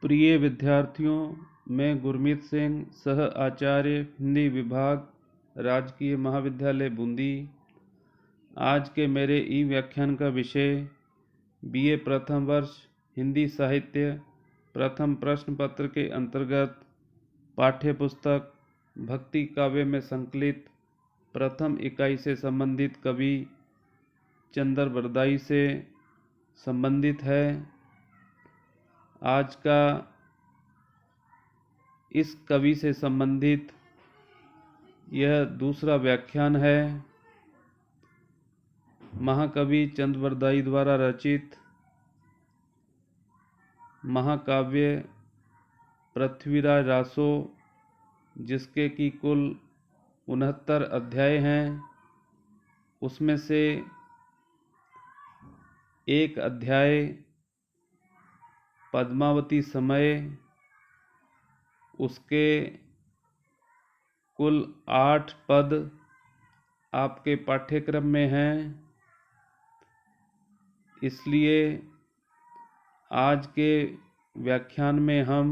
प्रिय विद्यार्थियों, मैं गुरमीत सिंह, सह आचार्य हिंदी विभाग, राजकीय महाविद्यालय बूंदी। आज के मेरे ई व्याख्यान का विषय बीए प्रथम वर्ष हिंदी साहित्य प्रथम प्रश्न पत्र के अंतर्गत पाठ्य पुस्तक भक्ति काव्य में संकलित प्रथम इकाई से संबंधित कवि चंद्र बरदाई से संबंधित है। आज का इस कवि से संबंधित यह दूसरा व्याख्यान है। महाकवि चंद्र बरदाई द्वारा रचित महाकाव्य पृथ्वीराज रासो, जिसके की कुल 69 अध्याय हैं, उसमें से एक अध्याय पद्मावती समय, उसके कुल 8 पद आपके पाठ्यक्रम में हैं। इसलिए आज के व्याख्यान में हम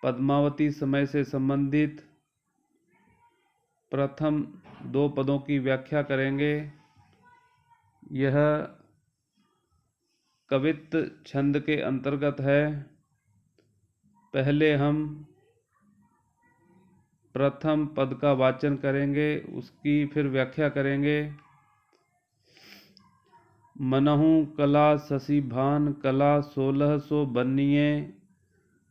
पद्मावती समय से संबंधित प्रथम 2 पदों की व्याख्या करेंगे। यह कवित्त छंद के अंतर्गत है। पहले हम प्रथम पद का वाचन करेंगे, उसकी फिर व्याख्या करेंगे। मनहु कला शशि भान कला 1600 बन्निये,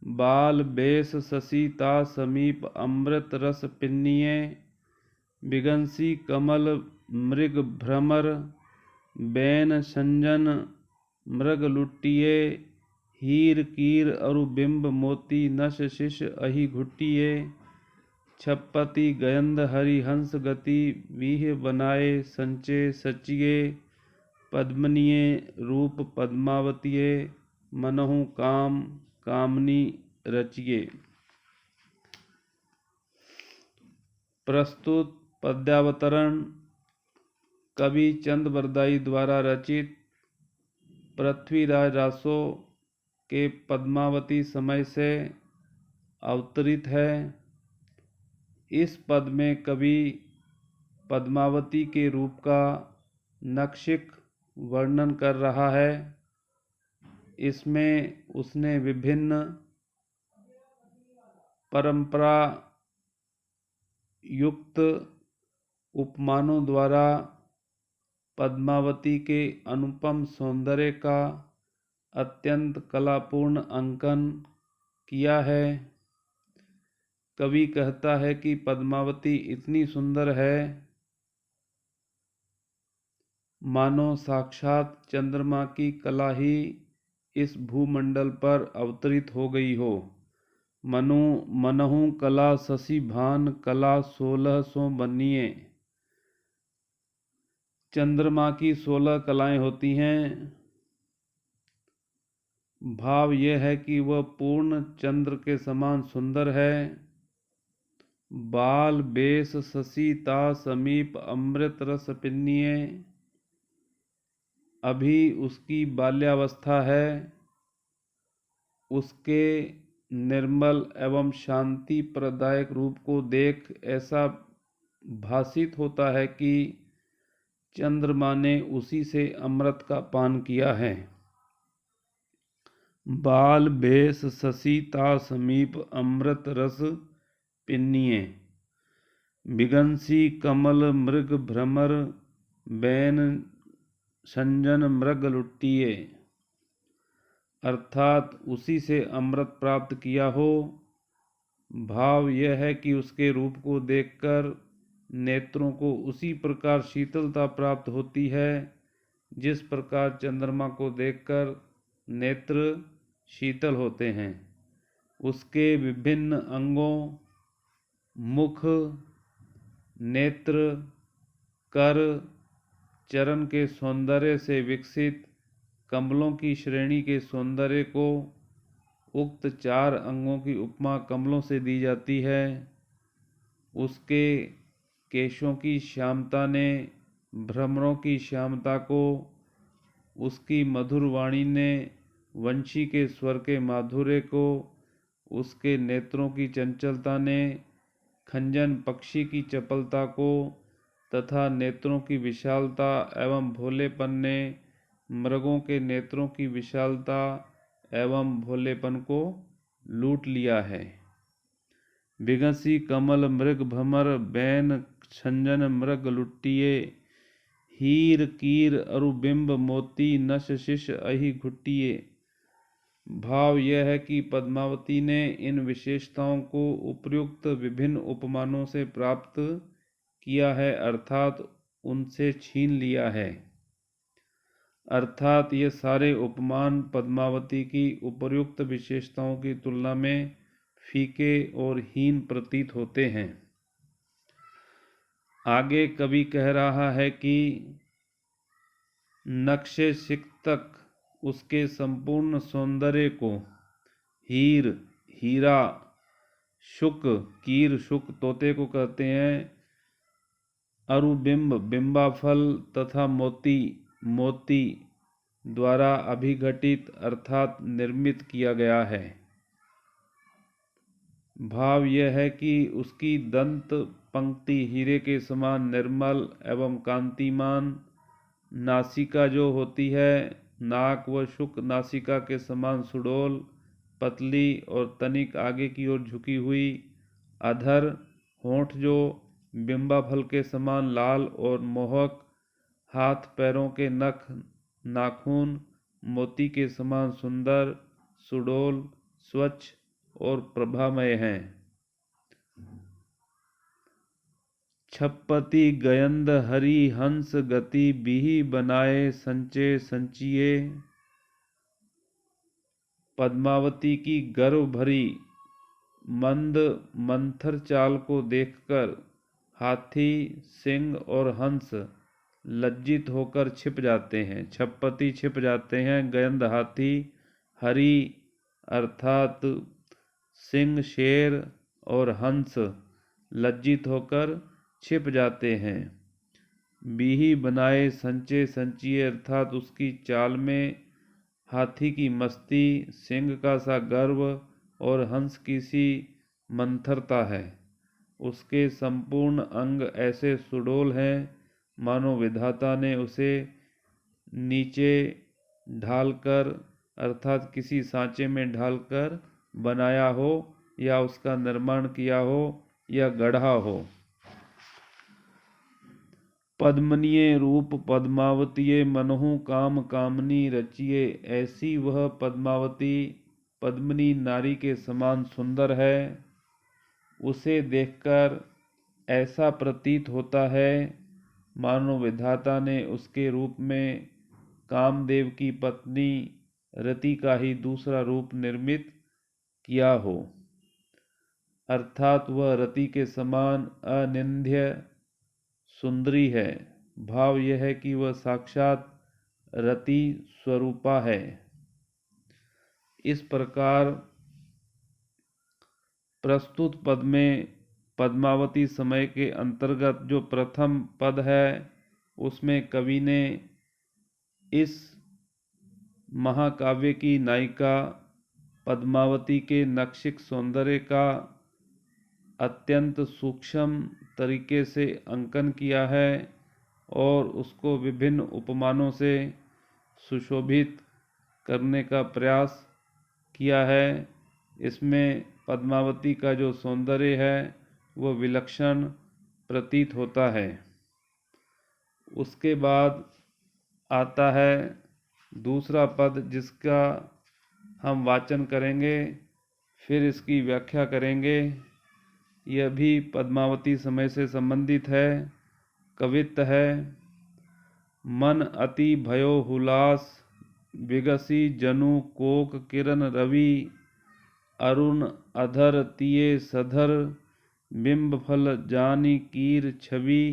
बाल बेस शशि ता समीप अमृत रस पिन्निये, बिगंसी कमल मृग भ्रमर, बैन संजन मृग लुट्टिये, हीर कीर अरु बिंब मोती नश शिश अहि घुट्टिये, छपति गयंद हरिहंस गति वीह बनाए संचे सचिये, पद्मनिये रूप पद्मावतिये, मनहु काम कामनी रचिये। प्रस्तुत पद्यावतरण कवि चंद्र बरदाई द्वारा रचित पृथ्वीराज रासो के पद्मावती समय से अवतरित है। इस पद में कवि पद्मावती के रूप का नक्षिक वर्णन कर रहा है। इसमें उसने विभिन्न परंपरा युक्त उपमानों द्वारा पद्मावती के अनुपम सौंदर्य का अत्यंत कलापूर्ण अंकन किया है। कवि कहता है कि पद्मावती इतनी सुंदर है मानो साक्षात चंद्रमा की कला ही इस भूमंडल पर अवतरित हो गई हो। मनहु कला शशि भान कला 1600 बन्निये। चंद्रमा की 16 कलाएं होती हैं। भाव यह है कि वह पूर्ण चंद्र के समान सुंदर है। बाल बेस शशि ता समीप अमृत रस पिन्निये। अभी उसकी बाल्यावस्था है। उसके निर्मल एवं शांति प्रदायक रूप को देख ऐसा भासित होता है कि चंद्रमा ने उसी से अमृत का पान किया है। बाल बेस शशि ता समीप अमृत रस पिन्निये। बिगंसी कमल मृग भ्रमर, बैन संजन मृग लुट्टिये। अर्थात उसी से अमृत प्राप्त किया हो। भाव यह है कि उसके रूप को देखकर नेत्रों को उसी प्रकार शीतलता प्राप्त होती है जिस प्रकार चंद्रमा को देखकर नेत्र शीतल होते हैं। उसके विभिन्न अंगों मुख, नेत्र, कर, चरण के सौंदर्य से विकसित कमलों की श्रेणी के सौंदर्य को उक्त 4 अंगों की उपमा कमलों से दी जाती है। उसके केशों की श्यामता ने भ्रमरों की श्यामता को, उसकी मधुर वाणी ने वंशी के स्वर के माधुर्य को, उसके नेत्रों की चंचलता ने खंजन पक्षी की चपलता को तथा नेत्रों की विशालता एवं भोलेपन ने मृगों के नेत्रों की विशालता एवं भोलेपन को लूट लिया है। बिगसी कमल मृग भमर बैन छंजन मृग लुट्टिए, हीर कीर अरुबिंब मोती नश शिश अहि घुट्टिए। भाव यह है कि पद्मावती ने इन विशेषताओं को उपर्युक्त विभिन्न उपमानों से प्राप्त किया है, अर्थात उनसे छीन लिया है। अर्थात ये सारे उपमान पद्मावती की उपर्युक्त विशेषताओं की तुलना में फीके और हीन प्रतीत होते हैं। आगे कवि कह रहा है कि नक्शे सिक्तक उसके संपूर्ण सौंदर्य को, हीर हीरा, शुक कीर शुक तोते को कहते हैं, अरुबिंब बिंबाफल तथा मोती मोती द्वारा अभिघटित अर्थात निर्मित किया गया है। भाव यह है कि उसकी दंत पंक्ति हीरे के समान निर्मल एवं कांतिमान, नासिका जो होती है, नाक व शुक नासिका के समान सुडौल, पतली और तनिक आगे की ओर झुकी हुई, अधर, होंठ जो बिंबाफल के समान लाल और मोहक, हाथ पैरों के नख नाखून मोती के समान सुंदर, सुडौल, स्वच्छ और प्रभामय हैं। छप्पति गयंद हरि हंस गति बिहि बनाए संचे संचिए। पद्मावती की गर्व भरी मंद मंथर चाल को देखकर हाथी, सिंह और हंस लज्जित होकर छिप जाते हैं। छप्पति छिप जाते हैं, गयंद हाथी, हरि अर्थात सिंह शेर और हंस लज्जित होकर छिप जाते हैं। बिही बनाए संचे संचिए अर्थात उसकी चाल में हाथी की मस्ती, सिंह का सा गर्व और हंस की सी मंथरता है। उसके संपूर्ण अंग ऐसे सुडौल हैं मानो विधाता ने उसे नीचे ढालकर अर्थात किसी सांचे में ढालकर बनाया हो या उसका निर्माण किया हो या गढ़ा हो। पद्मनीय रूप पद्मावतीये मनहु काम कामनी रचिए। ऐसी वह पद्मावती पद्मिनी नारी के समान सुंदर है। उसे देखकर ऐसा प्रतीत होता है मानो विधाता ने उसके रूप में कामदेव की पत्नी रति का ही दूसरा रूप निर्मित किया हो, अर्थात वह रति के समान अनिंद्य सुंदरी है। भाव यह है कि वह साक्षात रति स्वरूपा है। इस प्रकार प्रस्तुत पद में पद्मावती समय के अंतर्गत जो प्रथम पद है उसमें कवि ने इस महाकाव्य की नायिका पद्मावती के नक्षिक सौंदर्य का अत्यंत सूक्ष्म तरीके से अंकन किया है और उसको विभिन्न उपमानों से सुशोभित करने का प्रयास किया है। इसमें पद्मावती का जो सौंदर्य है वह विलक्षण प्रतीत होता है। उसके बाद आता है दूसरा पद जिसका हम वाचन करेंगे, फिर इसकी व्याख्या करेंगे। यह भी पद्मावती समय से संबंधित है। कवित्त है। मन अति भयो हुलास बिगसी जनु कोक किरण रवि, अरुण अधर तिये सधर बिंब फल जानी कीर छवि।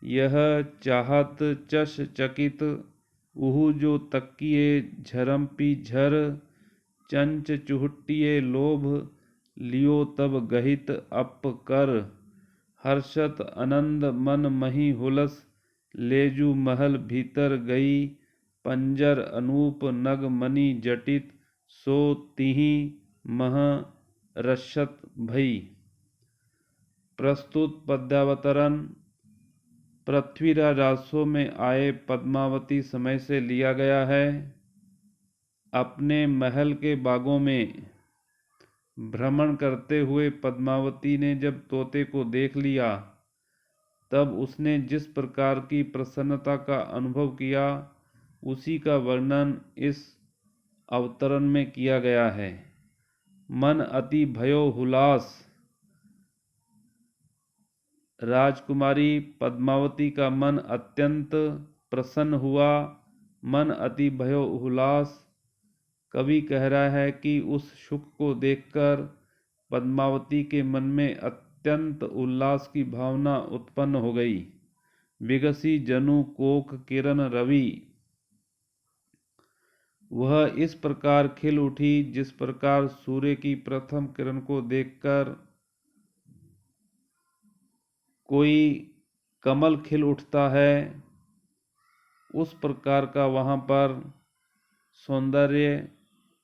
यह चाहत चश चकित उहु जो तकिए झरम्पी झर, चंच चुहटिए लोभ लियो तब गहित अप कर। हर्षत आनंद मन मही हुलस लेजू महल भीतर गई, पंजर अनूप नग मणि जटित सो तिहि मह रक्षत भई। प्रस्तुत पद्यावतरण पृथ्वीराज राजसों में आए पद्मावती समय से लिया गया है। अपने महल के बागों में भ्रमण करते हुए पद्मावती ने जब तोते को देख लिया, तब उसने जिस प्रकार की प्रसन्नता का अनुभव किया, उसी का वर्णन इस अवतरण में किया गया है। मन अति भयो हुलास। राजकुमारी पद्मावती का मन अत्यंत प्रसन्न हुआ। मन अति भयो हुलास। कवि कह रहा है कि उस सुख को देखकर पद्मावती के मन में अत्यंत उल्लास की भावना उत्पन्न हो गई। विगसी जनु कोक किरण रवि। वह इस प्रकार खिल उठी जिस प्रकार सूर्य की प्रथम किरण को देखकर कोई कमल खिल उठता है, उस प्रकार का वहाँ पर सौंदर्य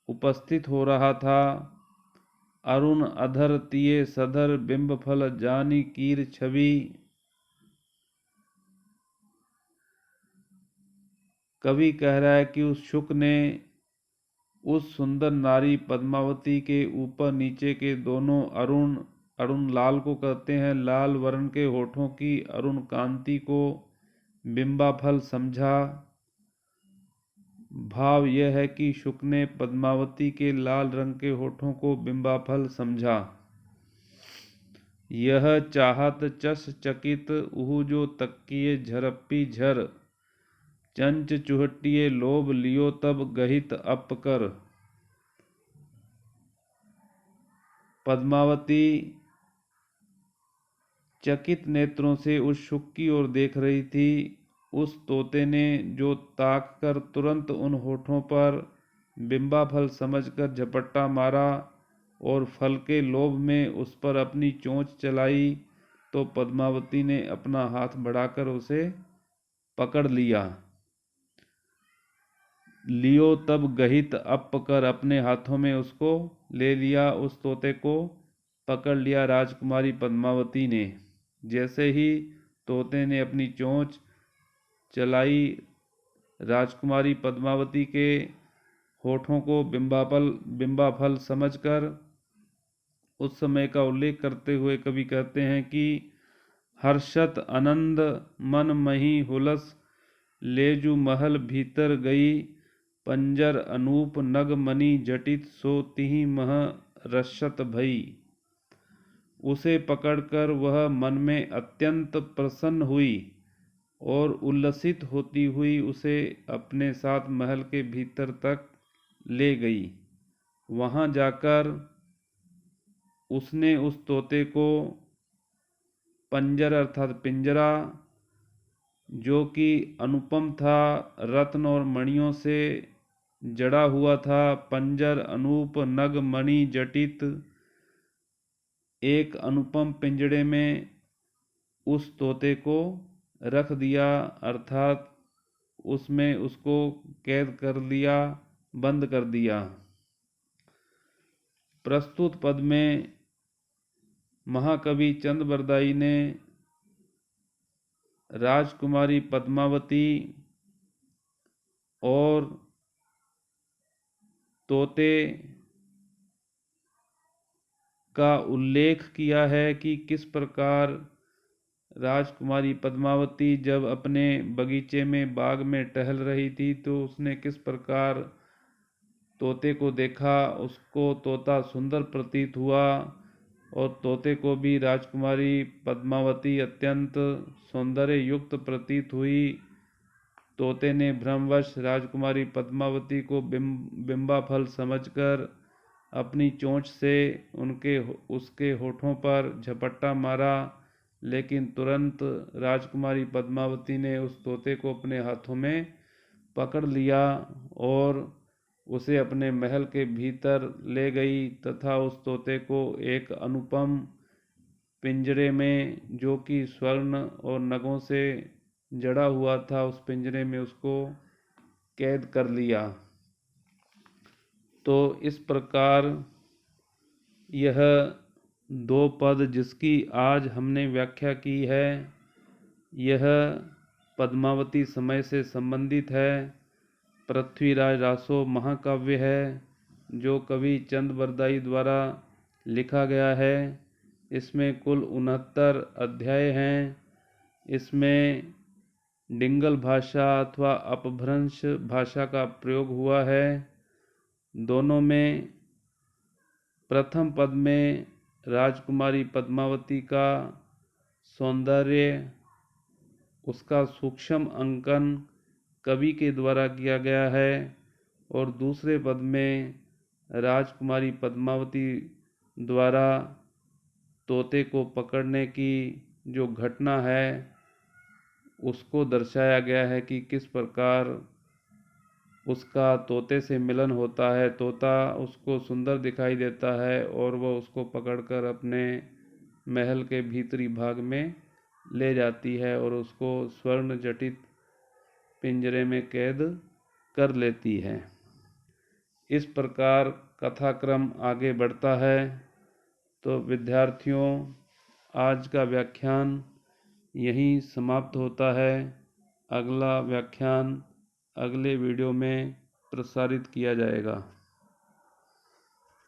उपस्थित हो रहा था। अरुण अधर तिये सधर बिंब फल जानी कीर छवि। कवि कह रहा है कि उस शुक ने उस सुंदर नारी पद्मावती के ऊपर नीचे के दोनों अरुण लाल को कहते हैं, लाल वर्ण के होठों की अरुण कांति को बिंबाफल समझा। भाव यह है कि शुक ने पद्मावती के लाल रंग के होठों को बिंबाफल समझा। यह चाहत चस चकित उहु जो तक्किए झरप्पी झर। चंच चुहटिए लोभ लियो तब गहित अप कर। पद्मावती चकित नेत्रों से उस शुक की ओर देख रही थी। उस तोते ने जो ताक कर तुरंत उन होठों पर बिंबाफल समझकर झपट्टा मारा और फल के लोभ में उस पर अपनी चोंच चलाई, तो पद्मावती ने अपना हाथ बढ़ाकर उसे पकड़ लिया। लियो तब गहित अप कर, अपने हाथों में उसको ले लिया, उस तोते को पकड़ लिया राजकुमारी पद्मावती ने। जैसे ही तोते ने अपनी चोंच चलाई, राजकुमारी पद्मावती के होठों को बिंबाफल समझकर उस समय का उल्लेख करते हुए कवि कहते हैं कि हर्षत आनंद मन मही हुलस लेजु महल भीतर गई। पंजर अनूप नग मणि जटित सो तिहि मह रक्षत भई। उसे पकड़कर वह मन में अत्यंत प्रसन्न हुई और उल्लसित होती हुई उसे अपने साथ महल के भीतर तक ले गई। वहां जाकर उसने उस तोते को पंजर अर्थात पिंजरा, जो कि अनुपम था, रत्न और मणियों से जड़ा हुआ था, पंजर अनूप नग मणि जटित, एक अनुपम पिंजड़े में उस तोते को रख दिया, अर्थात उसमें उसको कैद कर लिया, बंद कर दिया। प्रस्तुत पद में महाकवि चंद्रबरदाई ने राजकुमारी पद्मावती और तोते का उल्लेख किया है कि किस प्रकार राजकुमारी पद्मावती जब अपने बगीचे में बाग में टहल रही थी, तो उसने किस प्रकार तोते को देखा, उसको तोता सुंदर प्रतीत हुआ और तोते को भी राजकुमारी पद्मावती अत्यंत सौंदर्य युक्त प्रतीत हुई। तोते ने भ्रमवश राजकुमारी पद्मावती को बिंबाफल समझकर अपनी चोंच से उसके होठों पर झपट्टा मारा, लेकिन तुरंत राजकुमारी पद्मावती ने उस तोते को अपने हाथों में पकड़ लिया और उसे अपने महल के भीतर ले गई तथा उस तोते को एक अनुपम पिंजरे में, जो कि स्वर्ण और नगों से जड़ा हुआ था, उस पिंजरे में उसको कैद कर लिया। तो इस प्रकार यह दो पद जिसकी आज हमने व्याख्या की है, यह पद्मावती समय से संबंधित है। पृथ्वीराज रासो महाकाव्य है जो कवि चंद बरदाई द्वारा लिखा गया है। इसमें कुल 69 अध्याय हैं। इसमें डिंगल भाषा अथवा अपभ्रंश भाषा का प्रयोग हुआ है। दोनों में प्रथम पद में राजकुमारी पद्मावती का सौंदर्य, उसका सूक्ष्म अंकन कवि के द्वारा किया गया है, और दूसरे पद में राजकुमारी पद्मावती द्वारा तोते को पकड़ने की जो घटना है उसको दर्शाया गया है कि किस प्रकार उसका तोते से मिलन होता है। तोता उसको सुंदर दिखाई देता है और वह उसको पकड़कर अपने महल के भीतरी भाग में ले जाती है और उसको स्वर्ण जटित पिंजरे में कैद कर लेती है। इस प्रकार कथाक्रम आगे बढ़ता है। तो विद्यार्थियों, आज का व्याख्यान यहीं समाप्त होता है। अगला व्याख्यान अगले वीडियो में प्रसारित किया जाएगा।